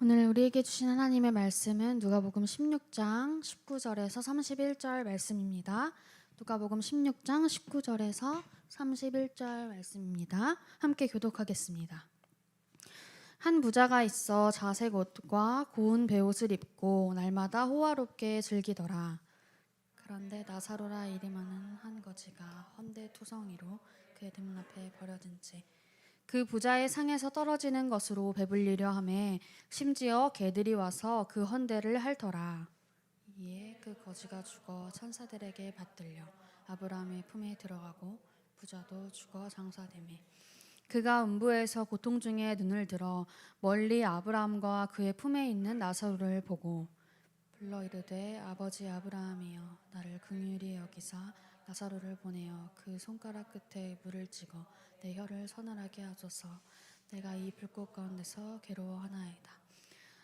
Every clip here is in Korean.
오늘 우리에게 주신 하나님의 말씀은 누가복음 16장 19절에서 31절 말씀입니다. 누가복음 16장 19절에서 31절 말씀입니다. 함께 교독하겠습니다. 한 부자가 있어 자색 옷과 고운 베옷을 입고 날마다 호화롭게 즐기더라. 그런데 나사로라 이름하는 한 거지가 헌데투성이로 그의 대문 앞에 버려진 채 그 부자의 상에서 떨어지는 것으로 배불리려 하매 심지어 개들이 와서 그 헌대를 핥더라. 이에 그 거지가 죽어 천사들에게 받들려 아브라함의 품에 들어가고 부자도 죽어 장사되매 그가 음부에서 고통 중에 눈을 들어 멀리 아브라함과 그의 품에 있는 나사로를 보고 불러 이르되 아버지 아브라함이여 나를 긍휼히 여기사 나사로를 보내어 그 손가락 끝에 물을 찍어 내 혀를 서늘하게 하소서. 내가 이 불꽃 가운데서 괴로워하나이다.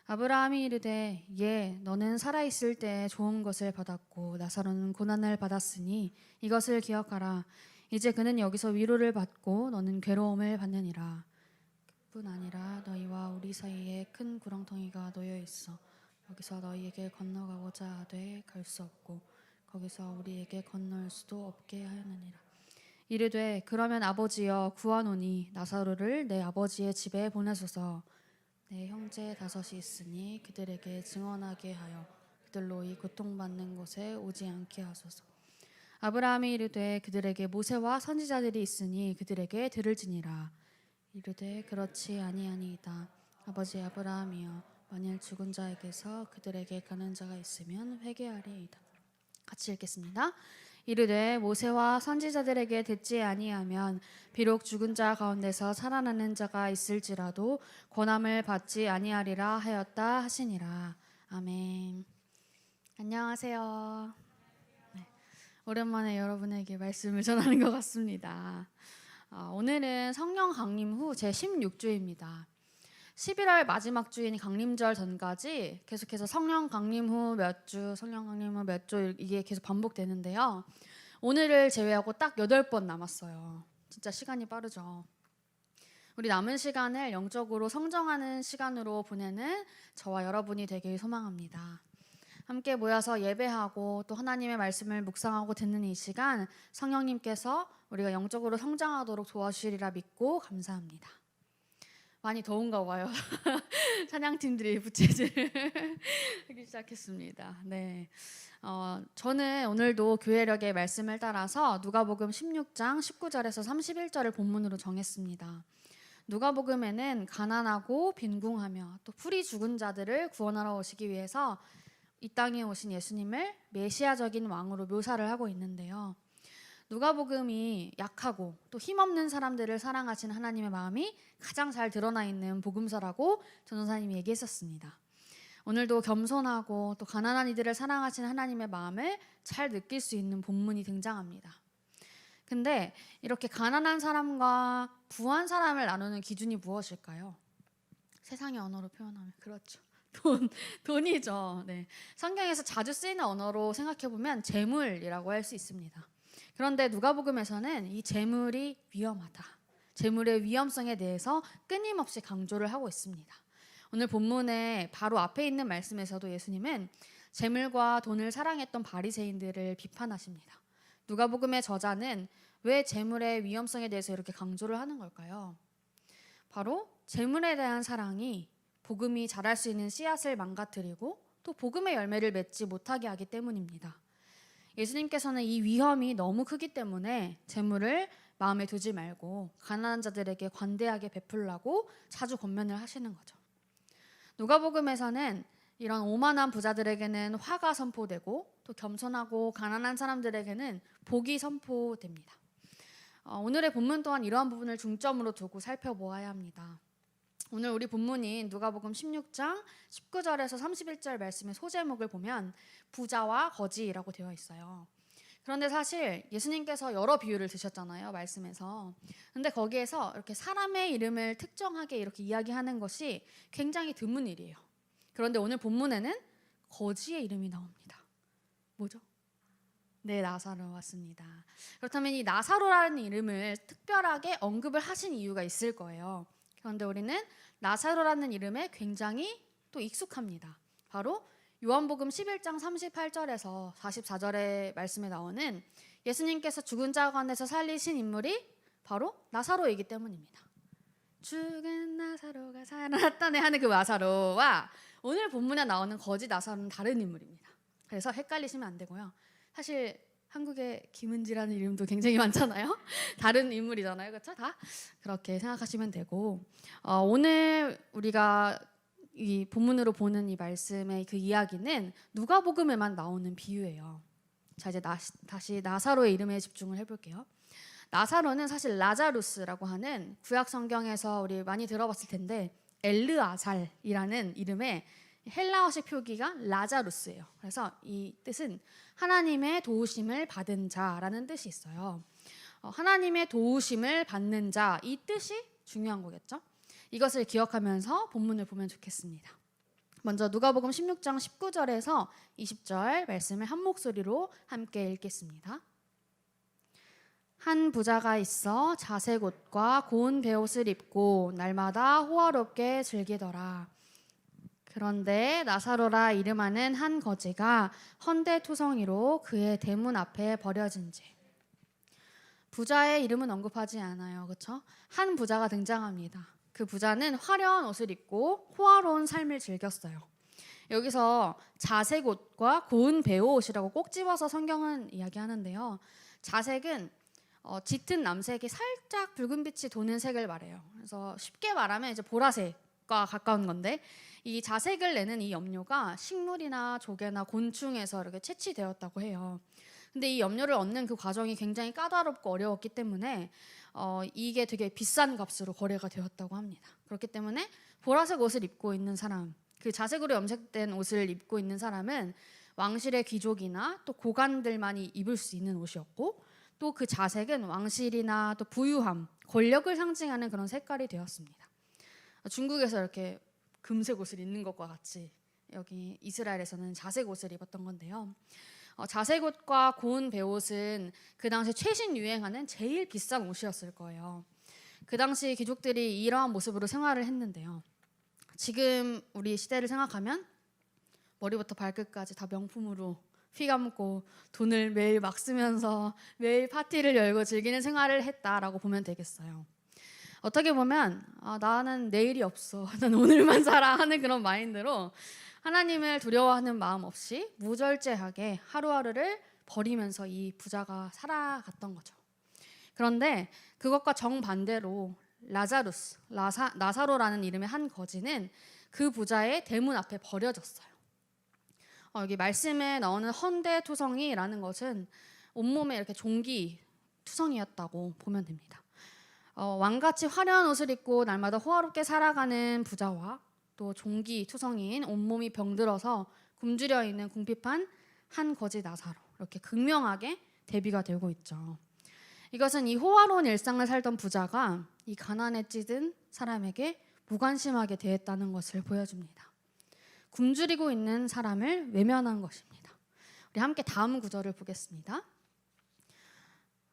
아브라함이 이르되 너는 살아있을 때 좋은 것을 받았고 나사로는 고난을 받았으니 이것을 기억하라. 이제 그는 여기서 위로를 받고 너는 괴로움을 받느니라. 그뿐 아니라 너희와 우리 사이에 큰 구렁텅이가 놓여 있어 여기서 너희에게 건너가고자 하되 갈 수 없고 거기서 우리에게 건널 수도 없게 하였느니라. 이르되 그러면 아버지여 구하노니 나사로를 내 아버지의 집에 보내소서. 내 형제 5이 있으니 그들에게 증언하게 하여 그들로 이 고통받는 곳에 오지 않게 하소서. 아브라함이 이르되 그들에게 모세와 선지자들이 있으니 그들에게 들을지니라. 이르되 그렇지 아니하니이다. 아버지 아브라함이여 만일 죽은 자에게서 그들에게 가는 자가 있으면 회개하리이다. 같이 읽겠습니다. 이르되 모세와 선지자들에게 듣지 아니하면 비록 죽은 자 가운데서 살아나는 자가 있을지라도 권함을 받지 아니하리라 하였다 하시니라. 아멘. 안녕하세요. 네, 오랜만에 여러분에게 말씀을 전하는 것 같습니다. 오늘은 성령 강림 후 제 16주입니다. 11월 마지막 주인 강림절 전까지 계속해서 성령 강림 후 몇 주, 성령 강림 후 몇 주 이게 계속 반복되는데요. 오늘을 제외하고 딱 8번 남았어요. 진짜 시간이 빠르죠. 우리 남은 시간을 영적으로 성장하는 시간으로 보내는 저와 여러분이 되길 소망합니다. 함께 모여서 예배하고 또 하나님의 말씀을 묵상하고 듣는 이 시간 성령님께서 우리가 영적으로 성장하도록 도와주시리라 믿고 감사합니다. 많이 더운가 봐요. 찬양팀들이 부채질을 하기 시작했습니다. 네, 저는 오늘도 교회력의 말씀을 따라서 누가복음 16장 19절에서 31절을 본문으로 정했습니다. 누가복음에는 가난하고 빈궁하며 또 풀이 죽은 자들을 구원하러 오시기 위해서 이 땅에 오신 예수님을 메시아적인 왕으로 묘사를 하고 있는데요. 누가복음이 약하고 또 힘없는 사람들을 사랑하신 하나님의 마음이 가장 잘 드러나 있는 복음서라고 전도사님이 얘기했었습니다. 오늘도 겸손하고 또 가난한 이들을 사랑하신 하나님의 마음을 잘 느낄 수 있는 본문이 등장합니다. 근데 이렇게 가난한 사람과 부한 사람을 나누는 기준이 무엇일까요? 세상의 언어로 표현하면 그렇죠. 돈이죠. 네. 성경에서 자주 쓰이는 언어로 생각해보면 재물이라고 할 수 있습니다. 그런데 누가복음에서는 이 재물이 위험하다. 재물의 위험성에 대해서 끊임없이 강조를 하고 있습니다. 오늘 본문의 바로 앞에 있는 말씀에서도 예수님은 재물과 돈을 사랑했던 바리새인들을 비판하십니다. 누가복음의 저자는 왜 재물의 위험성에 대해서 이렇게 강조를 하는 걸까요? 바로 재물에 대한 사랑이 복음이 자랄 수 있는 씨앗을 망가뜨리고 또 복음의 열매를 맺지 못하게 하기 때문입니다. 예수님께서는 이 위험이 너무 크기 때문에 재물을 마음에 두지 말고 가난한 자들에게 관대하게 베풀라고 자주 권면을 하시는 거죠. 누가복음에서는 이런 오만한 부자들에게는 화가 선포되고 또 겸손하고 가난한 사람들에게는 복이 선포됩니다. 오늘의 본문 또한 이러한 부분을 중점으로 두고 살펴보아야 합니다. 오늘 우리 본문인 누가복음 16장 19절에서 31절 말씀의 소제목을 보면 부자와 거지라고 되어 있어요. 그런데 사실 예수님께서 여러 비유를 드셨잖아요, 말씀에서. 근데 거기에서 이렇게 사람의 이름을 특정하게 이렇게 이야기하는 것이 굉장히 드문 일이에요. 그런데 오늘 본문에는 거지의 이름이 나옵니다. 뭐죠? 네, 나사로 왔습니다. 그렇다면 이 나사로라는 이름을 특별하게 언급을 하신 이유가 있을 거예요. 그런데 우리는 나사로라는 이름에 굉장히 또 익숙합니다. 바로 요한복음 11장 38절에서 44절의 말씀에 나오는 예수님께서 죽은 자 가운데서 살리신 인물이 바로 나사로이기 때문입니다. 죽은 나사로가 살아났다네 하는 그 나사로와 오늘 본문에 나오는 거지 나사로는 다른 인물입니다. 그래서 헷갈리시면 안 되고요. 사실 한국에 김은지라는 이름도 굉장히 많잖아요. 다른 인물이잖아요, 그렇죠? 다 그렇게 생각하시면 되고, 오늘 우리가 이 본문으로 보는 이 말씀의 그 이야기는 누가복음에만 나오는 비유예요. 자, 이제 다시 나사로의 이름에 집중을 해볼게요. 나사로는 사실 라자루스라고 하는 구약 성경에서 우리 많이 들어봤을 텐데 엘르아살이라는 이름의 헬라어식 표기가 라자루스예요. 그래서 이 뜻은 하나님의 도우심을 받은 자라는 뜻이 있어요. 하나님의 도우심을 받는 자, 이 뜻이 중요한 거겠죠. 이것을 기억하면서 본문을 보면 좋겠습니다. 먼저 누가복음 16장 19절에서 20절 말씀을 한 목소리로 함께 읽겠습니다. 한 부자가 있어 자색 옷과 고운 베옷을 입고 날마다 호화롭게 즐기더라. 그런데 나사로라 이름하는 한 거지가 헌데투성이로 그의 대문 앞에 버려진지. 부자의 이름은 언급하지 않아요. 그렇죠? 한 부자가 등장합니다. 그 부자는 화려한 옷을 입고 호화로운 삶을 즐겼어요. 여기서 자색 옷과 고운 베옷이라고 꼭 집어서 성경은 이야기하는데요. 자색은 짙은 남색이 살짝 붉은빛이 도는 색을 말해요. 그래서 쉽게 말하면 이제 보라색과 가까운 건데, 이 자색을 내는 이 염료가 식물이나 조개나 곤충에서 이렇게 채취되었다고 해요. 근데 이 염료를 얻는 그 과정이 굉장히 까다롭고 어려웠기 때문에 이게 되게 비싼 값으로 거래가 되었다고 합니다. 그렇기 때문에 보라색 옷을 입고 있는 사람, 그 자색으로 염색된 옷을 입고 있는 사람은 왕실의 귀족이나 또 고관들만이 입을 수 있는 옷이었고, 또 그 자색은 왕실이나 또 부유함, 권력을 상징하는 그런 색깔이 되었습니다. 중국에서 이렇게 금색 옷을 입는 것과 같이 여기 이스라엘에서는 자색 옷을 입었던 건데요. 자색 옷과 고운 베옷은 그 당시 최신 유행하는 제일 비싼 옷이었을 거예요. 그 당시 귀족들이 이러한 모습으로 생활을 했는데요. 지금 우리 시대를 생각하면 머리부터 발끝까지 다 명품으로 휘감고 돈을 매일 막 쓰면서 매일 파티를 열고 즐기는 생활을 했다라고 보면 되겠어요. 어떻게 보면 나는 내일이 없어, 난 오늘만 살아 하는 그런 마인드로 하나님을 두려워하는 마음 없이 무절제하게 하루하루를 버리면서 이 부자가 살아갔던 거죠. 그런데 그것과 정반대로 나사로라는 이름의 한 거지는 그 부자의 대문 앞에 버려졌어요. 여기 말씀에 나오는 헌데투성이라는 것은 온몸에 이렇게 종기 투성이었다고 보면 됩니다. 왕같이 화려한 옷을 입고 날마다 호화롭게 살아가는 부자와 또 종기 투성이인 온몸이 병들어서 굶주려 있는 궁핍한 한 거지 나사로, 이렇게 극명하게 대비가 되고 있죠. 이것은 이 호화로운 일상을 살던 부자가 이 가난에 찌든 사람에게 무관심하게 대했다는 것을 보여줍니다. 굶주리고 있는 사람을 외면한 것입니다. 우리 함께 다음 구절을 보겠습니다.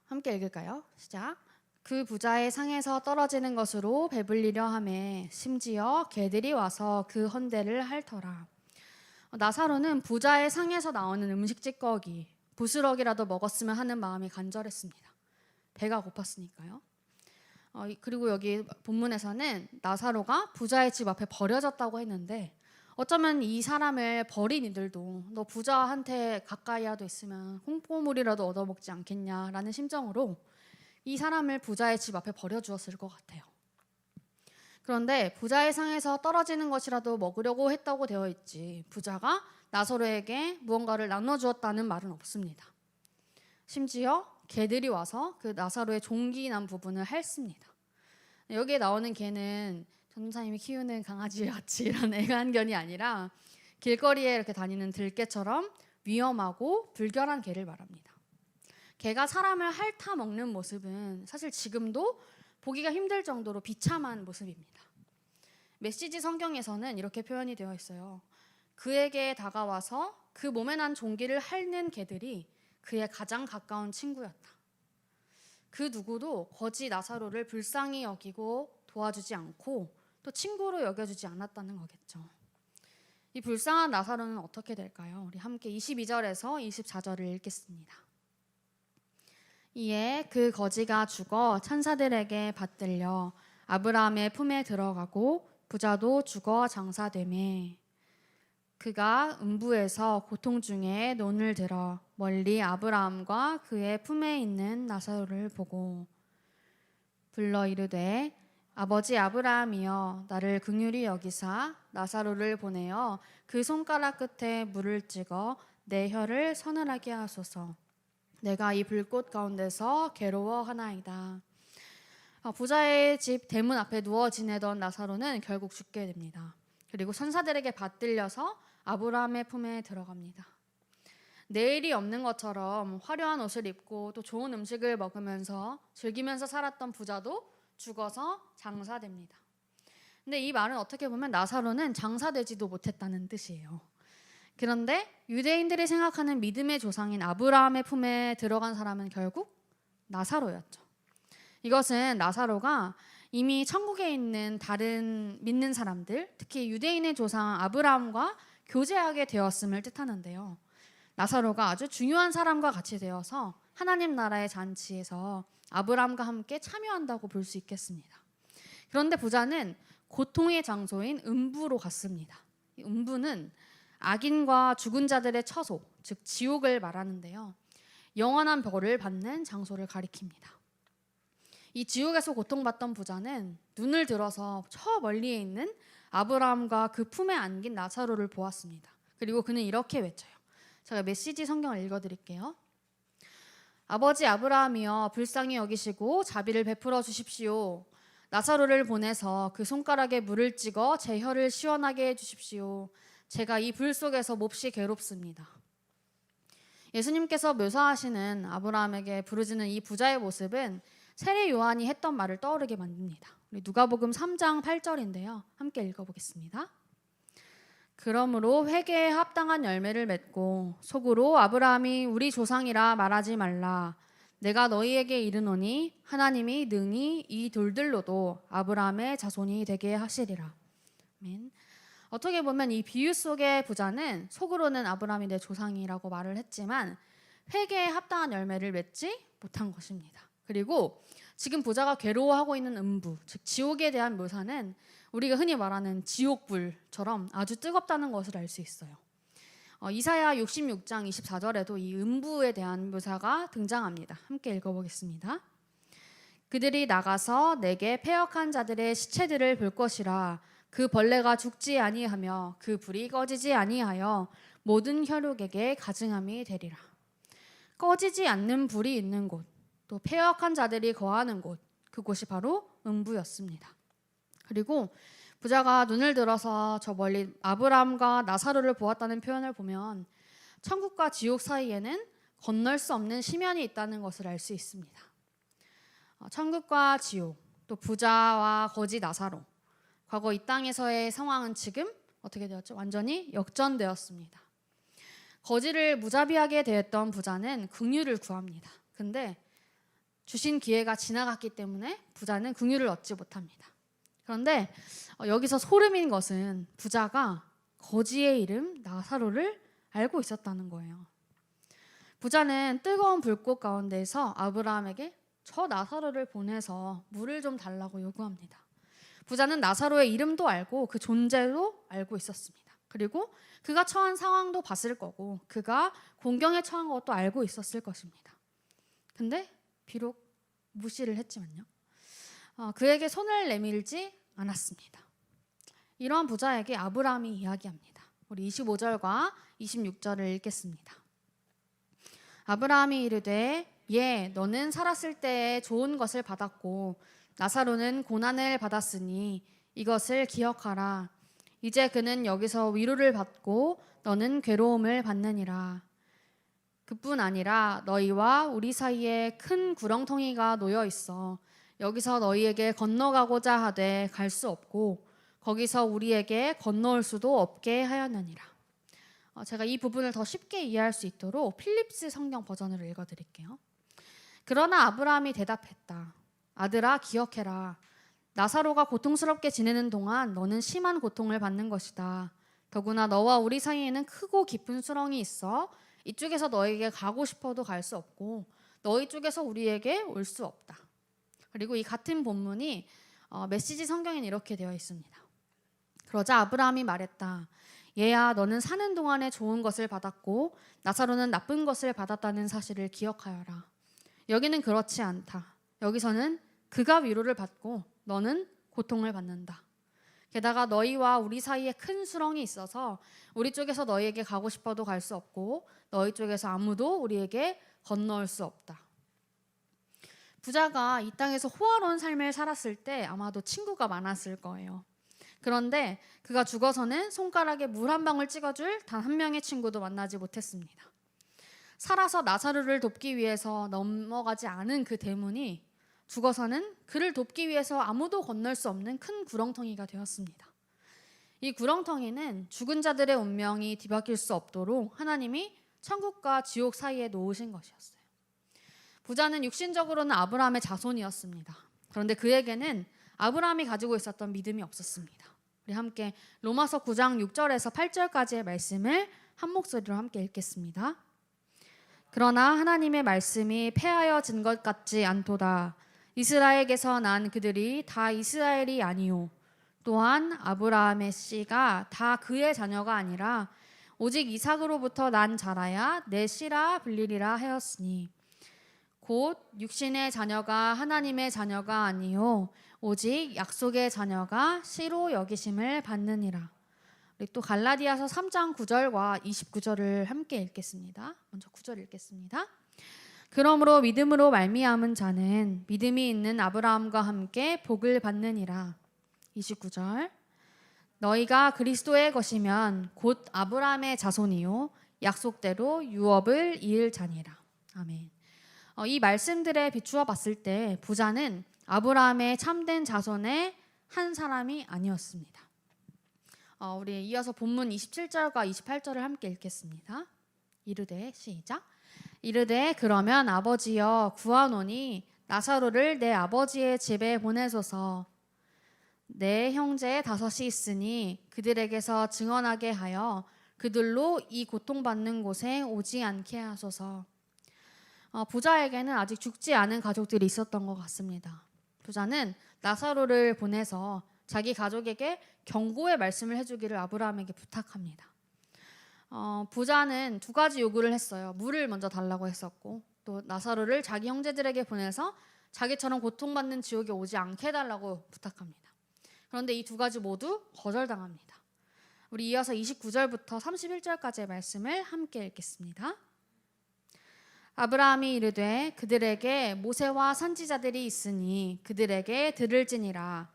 함께 읽을까요? 시작. 그 부자의 상에서 떨어지는 것으로 배불리려 하매 심지어 개들이 와서 그 헌대를 핥더라. 나사로는 부자의 상에서 나오는 음식 찌꺼기, 부스러기라도 먹었으면 하는 마음이 간절했습니다. 배가 고팠으니까요. 그리고 여기 본문에서는 나사로가 부자의 집 앞에 버려졌다고 했는데, 어쩌면 이 사람을 버린 이들도 너 부자한테 가까이라도 있으면 홍보물이라도 얻어먹지 않겠냐라는 심정으로 이 사람을 부자의 집 앞에 버려주었을 것 같아요. 그런데 부자의 상에서 떨어지는 것이라도 먹으려고 했다고 되어 있지, 부자가 나사로에게 무언가를 나눠주었다는 말은 없습니다. 심지어 개들이 와서 그 나사로의 종기 난 부분을 핥습니다. 여기에 나오는 개는 전도사님이 키우는 강아지 같이 이런 애간견이 아니라 길거리에 이렇게 다니는 들개처럼 위험하고 불결한 개를 말합니다. 개가 사람을 핥아 먹는 모습은 사실 지금도 보기가 힘들 정도로 비참한 모습입니다. 메시지 성경에서는 이렇게 표현이 되어 있어요. 그에게 다가와서 그 몸에 난 종기를 핥는 개들이 그의 가장 가까운 친구였다. 그 누구도 거지 나사로를 불쌍히 여기고 도와주지 않고 또 친구로 여겨주지 않았다는 거겠죠. 이 불쌍한 나사로는 어떻게 될까요? 우리 함께 22절에서 24절을 읽겠습니다. 이에 그 거지가 죽어 천사들에게 받들려 아브라함의 품에 들어가고 부자도 죽어 장사되매 그가 음부에서 고통 중에 논을 들어 멀리 아브라함과 그의 품에 있는 나사로를 보고 불러 이르되 아버지 아브라함이여 나를 긍휼히 여기사 나사로를 보내어 그 손가락 끝에 물을 찍어 내 혀를 서늘하게 하소서. 내가 이 불꽃 가운데서 괴로워하나이다. 부자의 집 대문 앞에 누워 지내던 나사로는 결국 죽게 됩니다. 그리고 천사들에게 받들려서 아브라함의 품에 들어갑니다. 내일이 없는 것처럼 화려한 옷을 입고 또 좋은 음식을 먹으면서 즐기면서 살았던 부자도 죽어서 장사됩니다. 근데 이 말은 어떻게 보면 나사로는 장사되지도 못했다는 뜻이에요. 그런데 유대인들이 생각하는 믿음의 조상인 아브라함의 품에 들어간 사람은 결국 나사로였죠. 이것은 나사로가 이미 천국에 있는 다른 믿는 사람들, 특히 유대인의 조상 아브라함과 교제하게 되었음을 뜻하는데요. 나사로가 아주 중요한 사람과 같이 되어서 하나님 나라의 잔치에서 아브라함과 함께 참여한다고 볼 수 있겠습니다. 그런데 부자는 고통의 장소인 음부로 갔습니다. 음부는 악인과 죽은 자들의 처소, 즉 지옥을 말하는데요. 영원한 벌을 받는 장소를 가리킵니다. 이 지옥에서 고통받던 부자는 눈을 들어서 저 멀리에 있는 아브라함과 그 품에 안긴 나사로를 보았습니다. 그리고 그는 이렇게 외쳐요. 제가 메시지 성경을 읽어드릴게요. 아버지 아브라함이여 불쌍히 여기시고 자비를 베풀어 주십시오. 나사로를 보내서 그 손가락에 물을 찍어 제 혀를 시원하게 해주십시오. 제가 이 불 속에서 몹시 괴롭습니다. 예수님께서 묘사하시는 아브라함에게 부르짖는 이 부자의 모습은 세례 요한이 했던 말을 떠오르게 만듭니다. 우리 누가복음 3장 8절인데요. 함께 읽어보겠습니다. 그러므로 회개에 합당한 열매를 맺고 속으로 아브라함이 우리 조상이라 말하지 말라. 내가 너희에게 이르노니 하나님이 능히 이 돌들로도 아브라함의 자손이 되게 하시리라. 아멘. 어떻게 보면 이 비유 속의 부자는 속으로는 아브라함이 내 조상이라고 말을 했지만 회개에 합당한 열매를 맺지 못한 것입니다. 그리고 지금 부자가 괴로워하고 있는 음부, 즉 지옥에 대한 묘사는 우리가 흔히 말하는 지옥불처럼 아주 뜨겁다는 것을 알 수 있어요. 이사야 66장 24절에도 이 음부에 대한 묘사가 등장합니다. 함께 읽어보겠습니다. 그들이 나가서 내게 패역한 자들의 시체들을 볼 것이라. 그 벌레가 죽지 아니하며 그 불이 꺼지지 아니하여 모든 혈육에게 가증함이 되리라. 꺼지지 않는 불이 있는 곳, 또 패역한 자들이 거하는 곳, 그곳이 바로 음부였습니다. 그리고 부자가 눈을 들어서 저 멀리 아브라함과 나사로를 보았다는 표현을 보면 천국과 지옥 사이에는 건널 수 없는 심연이 있다는 것을 알 수 있습니다. 천국과 지옥, 또 부자와 거지 나사로, 과거 이 땅에서의 상황은 지금 어떻게 되었죠? 완전히 역전되었습니다. 거지를 무자비하게 대했던 부자는 긍휼을 구합니다. 근데 주신 기회가 지나갔기 때문에 부자는 긍휼을 얻지 못합니다. 그런데 여기서 소름인 것은 부자가 거지의 이름 나사로를 알고 있었다는 거예요. 부자는 뜨거운 불꽃 가운데서 아브라함에게 저 나사로를 보내서 물을 좀 달라고 요구합니다. 부자는 나사로의 이름도 알고 그 존재도 알고 있었습니다. 그리고 그가 처한 상황도 봤을 거고 그가 공경에 처한 것도 알고 있었을 것입니다. 근데 비록 무시를 했지만요. 그에게 손을 내밀지 않았습니다. 이러한 부자에게 아브라함이 이야기합니다. 우리 25절과 26절을 읽겠습니다. 아브라함이 이르되 예 너는 살았을 때에 좋은 것을 받았고 나사로는 고난을 받았으니 이것을 기억하라. 이제 그는 여기서 위로를 받고 너는 괴로움을 받느니라. 그뿐 아니라 너희와 우리 사이에 큰 구렁텅이가 놓여 있어 여기서 너희에게 건너가고자 하되 갈 수 없고 거기서 우리에게 건너올 수도 없게 하였느니라. 제가 이 부분을 더 쉽게 이해할 수 있도록 필립스 성경 버전으로 읽어드릴게요. 그러나 아브라함이 대답했다. 아들아 기억해라. 나사로가 고통스럽게 지내는 동안 너는 심한 고통을 받는 것이다. 더구나 너와 우리 사이에는 크고 깊은 수렁이 있어 이쪽에서 너에게 가고 싶어도 갈 수 없고 너희 쪽에서 우리에게 올 수 없다. 그리고 이 같은 본문이 메시지 성경에는 이렇게 되어 있습니다. 그러자 아브라함이 말했다. 얘야, 너는 사는 동안에 좋은 것을 받았고 나사로는 나쁜 것을 받았다는 사실을 기억하여라. 여기는 그렇지 않다. 여기서는 그가 위로를 받고 너는 고통을 받는다. 게다가 너희와 우리 사이에 큰 수렁이 있어서 우리 쪽에서 너희에게 가고 싶어도 갈 수 없고 너희 쪽에서 아무도 우리에게 건너올 수 없다. 부자가 이 땅에서 호화로운 삶을 살았을 때 아마도 친구가 많았을 거예요. 그런데 그가 죽어서는 손가락에 물 한 방울 찍어줄 단 한 명의 친구도 만나지 못했습니다. 살아서 나사로를 돕기 위해서 넘어가지 않은 그 대문이 죽어서는 그를 돕기 위해서 아무도 건널 수 없는 큰 구렁텅이가 되었습니다. 이 구렁텅이는 죽은 자들의 운명이 뒤바뀔 수 없도록 하나님이 천국과 지옥 사이에 놓으신 것이었어요. 부자는 육신적으로는 아브라함의 자손이었습니다. 그런데 그에게는 아브라함이 가지고 있었던 믿음이 없었습니다. 우리 함께 로마서 9장 6절에서 8절까지의 말씀을 한 목소리로 함께 읽겠습니다. 그러나 하나님의 말씀이 폐하여진 것 같지 않도다. 이스라엘에게서 난 그들이 다 이스라엘이 아니요 또한 아브라함의 씨가 다 그의 자녀가 아니라 오직 이삭으로부터 난 자라야 내 씨라 불리리라 하였으니 곧 육신의 자녀가 하나님의 자녀가 아니요 오직 약속의 자녀가 씨로 여기심을 받느니라. 우리 또 갈라디아서 3장 9절과 29절을 함께 읽겠습니다. 먼저 9절 읽겠습니다. 그러므로 믿음으로 말미암은 자는 믿음이 있는 아브라함과 함께 복을 받느니라. 29절 너희가 그리스도의 것이면 곧 아브라함의 자손이요 약속대로 유업을 이을 자니라. 아멘. 이 말씀들에 비추어 봤을 때 부자는 아브라함의 참된 자손의 한 사람이 아니었습니다. 우리 이어서 본문 27절과 28절을 함께 읽겠습니다. 이르되 시작. 이르되 그러면 아버지여 구하노니 나사로를 내 아버지의 집에 보내소서. 내 형제 5이 있으니 그들에게서 증언하게 하여 그들로 이 고통받는 곳에 오지 않게 하소서. 부자에게는 아직 죽지 않은 가족들이 있었던 것 같습니다. 부자는 나사로를 보내서 자기 가족에게 경고의 말씀을 해주기를 아브라함에게 부탁합니다. 부자는 2가지 요구를 했어요. 물을 먼저 달라고 했었고 또 나사로를 자기 형제들에게 보내서 자기처럼 고통받는 지옥에 오지 않게 해달라고 부탁합니다. 그런데 이 2가지 모두 거절당합니다. 우리 이어서 29절부터 31절까지의 말씀을 함께 읽겠습니다. 아브라함이 이르되 그들에게 모세와 선지자들이 있으니 그들에게 들을지니라.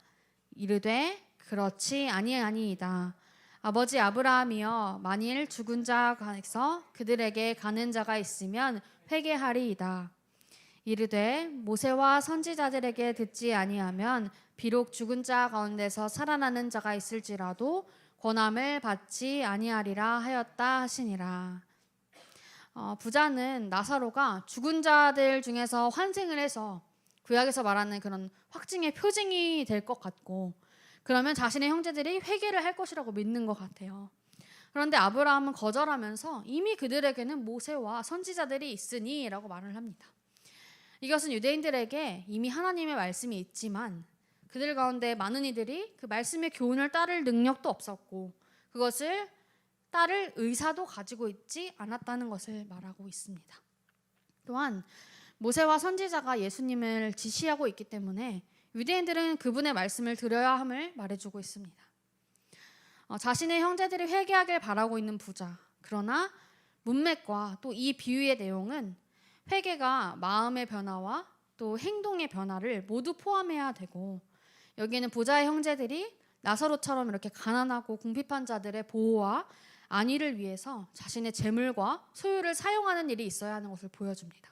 이르되 그렇지 아니이다. 아버지 아브라함이여 만일 죽은 자에서 그들에게 가는 자가 있으면 회개하리이다. 이르되 모세와 선지자들에게 듣지 아니하면 비록 죽은 자 가운데서 살아나는 자가 있을지라도 권함을 받지 아니하리라 하였다 하시니라. 부자는 나사로가 죽은 자들 중에서 환생을 해서 구약에서 말하는 그런 확증의 표징이 될 것 같고 그러면 자신의 형제들이 회개를 할 것이라고 믿는 것 같아요. 그런데 아브라함은 거절하면서 이미 그들에게는 모세와 선지자들이 있으니 라고 말을 합니다. 이것은 유대인들에게 이미 하나님의 말씀이 있지만 그들 가운데 많은 이들이 그 말씀의 교훈을 따를 능력도 없었고 그것을 따를 의사도 가지고 있지 않았다는 것을 말하고 있습니다. 또한 모세와 선지자가 예수님을 지시하고 있기 때문에 유대인들은 그분의 말씀을 들어야 함을 말해주고 있습니다. 자신의 형제들이 회개하길 바라고 있는 부자. 그러나 문맥과 또 이 비유의 내용은 회개가 마음의 변화와 또 행동의 변화를 모두 포함해야 되고 여기에는 부자의 형제들이 나사로처럼 이렇게 가난하고 궁핍한 자들의 보호와 안위를 위해서 자신의 재물과 소유를 사용하는 일이 있어야 하는 것을 보여줍니다.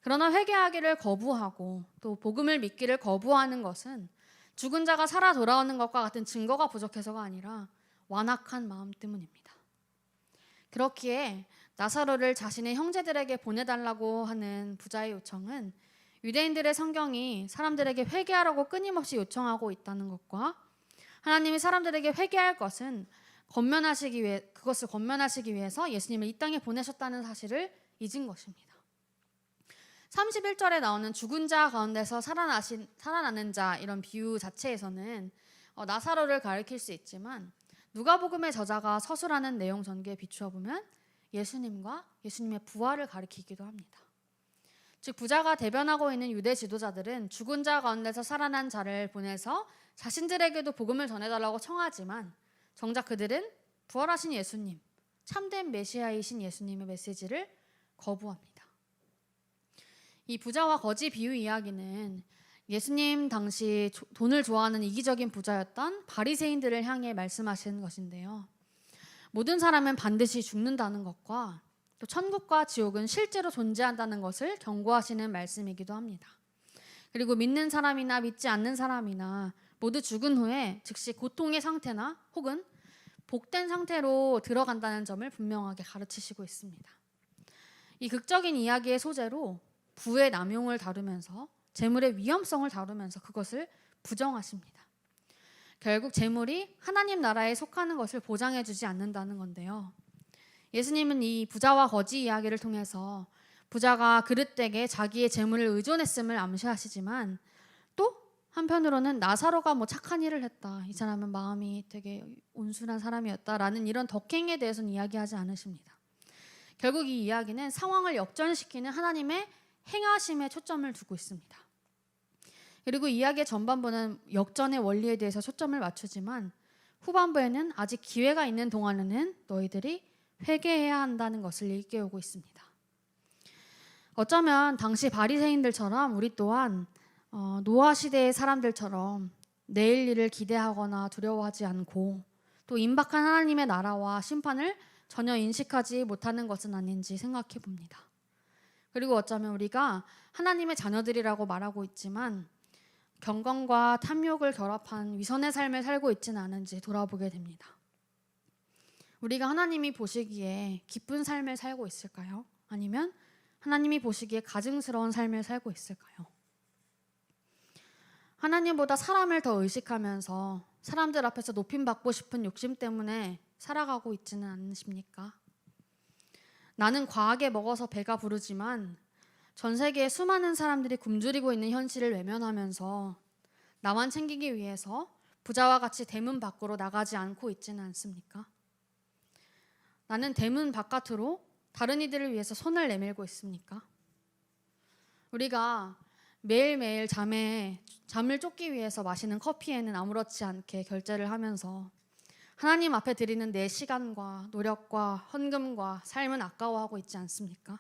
그러나 회개하기를 거부하고 또 복음을 믿기를 거부하는 것은 죽은 자가 살아 돌아오는 것과 같은 증거가 부족해서가 아니라 완악한 마음 때문입니다. 그렇기에 나사로를 자신의 형제들에게 보내달라고 하는 부자의 요청은 유대인들의 성경이 사람들에게 회개하라고 끊임없이 요청하고 있다는 것과 하나님이 사람들에게 회개할 것은 그것을 권면하시기 위해서 예수님을 이 땅에 보내셨다는 사실을 잊은 것입니다. 31절에 나오는 죽은 자 가운데서 살아나는 자 이런 비유 자체에서는 나사로를 가리킬 수 있지만 누가복음의 저자가 서술하는 내용 전개에 비추어 보면 예수님과 예수님의 부활을 가리키기도 합니다. 즉 부자가 대변하고 있는 유대 지도자들은 죽은 자 가운데서 살아난 자를 보내서 자신들에게도 복음을 전해달라고 청하지만 정작 그들은 부활하신 예수님, 참된 메시아이신 예수님의 메시지를 거부합니다. 이 부자와 거지 비유 이야기는 예수님 당시 돈을 좋아하는 이기적인 부자였던 바리새인들을 향해 말씀하시는 것인데요. 모든 사람은 반드시 죽는다는 것과 또 천국과 지옥은 실제로 존재한다는 것을 경고하시는 말씀이기도 합니다. 그리고 믿는 사람이나 믿지 않는 사람이나 모두 죽은 후에 즉시 고통의 상태나 혹은 복된 상태로 들어간다는 점을 분명하게 가르치시고 있습니다. 이 극적인 이야기의 소재로 부의 남용을 다루면서 재물의 위험성을 다루면서 그것을 부정하십니다. 결국 재물이 하나님 나라에 속하는 것을 보장해주지 않는다는 건데요. 예수님은 이 부자와 거지 이야기를 통해서 부자가 그릇되게 자기의 재물을 의존했음을 암시하시지만 또 한편으로는 나사로가 착한 일을 했다. 이 사람은 마음이 되게 온순한 사람이었다라는 이런 덕행에 대해서는 이야기하지 않으십니다. 결국 이 이야기는 상황을 역전시키는 하나님의 행하심에 초점을 두고 있습니다. 그리고 이야기의 전반부는 역전의 원리에 대해서 초점을 맞추지만 후반부에는 아직 기회가 있는 동안에는 너희들이 회개해야 한다는 것을 일깨우고 있습니다. 어쩌면 당시 바리새인들처럼 우리 또한 노아 시대의 사람들처럼 내일 일을 기대하거나 두려워하지 않고 또 임박한 하나님의 나라와 심판을 전혀 인식하지 못하는 것은 아닌지 생각해 봅니다. 그리고 어쩌면 우리가 하나님의 자녀들이라고 말하고 있지만 경건과 탐욕을 결합한 위선의 삶을 살고 있지는 않은지 돌아보게 됩니다. 우리가 하나님이 보시기에 기쁜 삶을 살고 있을까요? 아니면 하나님이 보시기에 가증스러운 삶을 살고 있을까요? 하나님보다 사람을 더 의식하면서 사람들 앞에서 높임받고 싶은 욕심 때문에 살아가고 있지는 않으십니까? 나는 과하게 먹어서 배가 부르지만 전 세계의 수많은 사람들이 굶주리고 있는 현실을 외면하면서 나만 챙기기 위해서 부자와 같이 대문 밖으로 나가지 않고 있지는 않습니까? 나는 대문 바깥으로 다른 이들을 위해서 손을 내밀고 있습니까? 우리가 매일매일 잠을 쫓기 위해서 마시는 커피에는 아무렇지 않게 결제를 하면서 하나님 앞에 드리는 내 시간과 노력과 헌금과 삶은 아까워하고 있지 않습니까?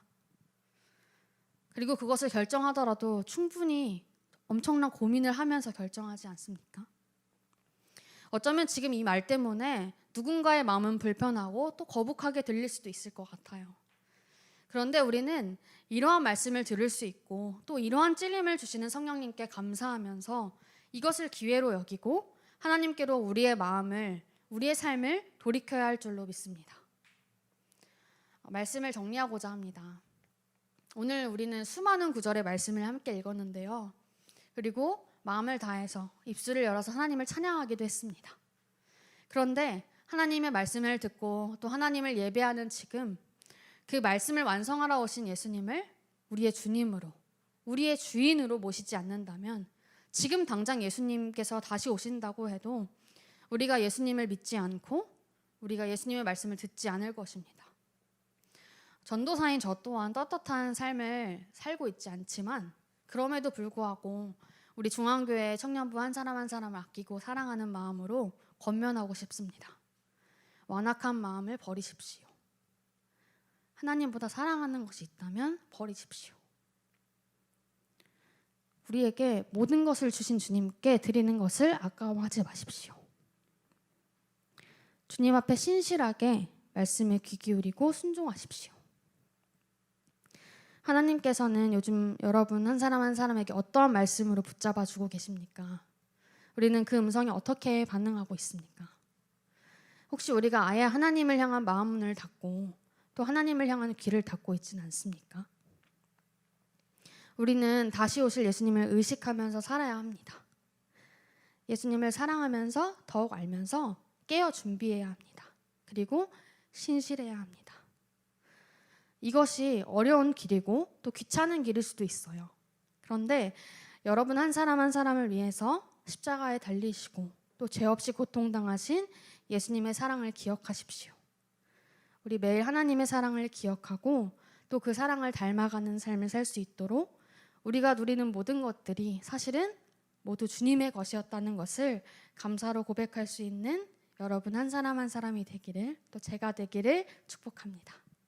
그리고 그것을 결정하더라도 충분히 엄청난 고민을 하면서 결정하지 않습니까? 어쩌면 지금 이 말 때문에 누군가의 마음은 불편하고 또 거북하게 들릴 수도 있을 것 같아요. 그런데 우리는 이러한 말씀을 들을 수 있고 또 이러한 찔림을 주시는 성령님께 감사하면서 이것을 기회로 여기고 하나님께로 우리의 마음을, 우리의 삶을 돌이켜야 할 줄로 믿습니다. 말씀을 정리하고자 합니다. 오늘 우리는 수많은 구절의 말씀을 함께 읽었는데요. 그리고 마음을 다해서 입술을 열어서 하나님을 찬양하기도 했습니다. 그런데 하나님의 말씀을 듣고 또 하나님을 예배하는 지금 그 말씀을 완성하러 오신 예수님을 우리의 주님으로, 우리의 주인으로 모시지 않는다면 지금 당장 예수님께서 다시 오신다고 해도 우리가 예수님을 믿지 않고 우리가 예수님의 말씀을 듣지 않을 것입니다. 전도사인 저 또한 떳떳한 삶을 살고 있지 않지만 그럼에도 불구하고 우리 중앙교회 청년부 한 사람 한 사람을 아끼고 사랑하는 마음으로 권면하고 싶습니다. 완악한 마음을 버리십시오. 하나님보다 사랑하는 것이 있다면 버리십시오. 우리에게 모든 것을 주신 주님께 드리는 것을 아까워하지 마십시오. 주님 앞에 신실하게 말씀에 귀 기울이고 순종하십시오. 하나님께서는 요즘 여러분 한 사람 한 사람에게 어떠한 말씀으로 붙잡아 주고 계십니까? 우리는 그 음성에 어떻게 반응하고 있습니까? 혹시 우리가 아예 하나님을 향한 마음문을 닫고 또 하나님을 향한 귀를 닫고 있지는 않습니까? 우리는 다시 오실 예수님을 의식하면서 살아야 합니다. 예수님을 사랑하면서 더욱 알면서 깨어 준비해야 합니다. 그리고 신실해야 합니다. 이것이 어려운 길이고 또 귀찮은 길일 수도 있어요. 그런데 여러분 한 사람 한 사람을 위해서 십자가에 달리시고 또 죄 없이 고통당하신 예수님의 사랑을 기억하십시오. 우리 매일 하나님의 사랑을 기억하고 또 그 사랑을 닮아가는 삶을 살 수 있도록 우리가 누리는 모든 것들이 사실은 모두 주님의 것이었다는 것을 감사로 고백할 수 있는 여러분 한 사람 한 사람이 되기를 또 제가 되기를 축복합니다.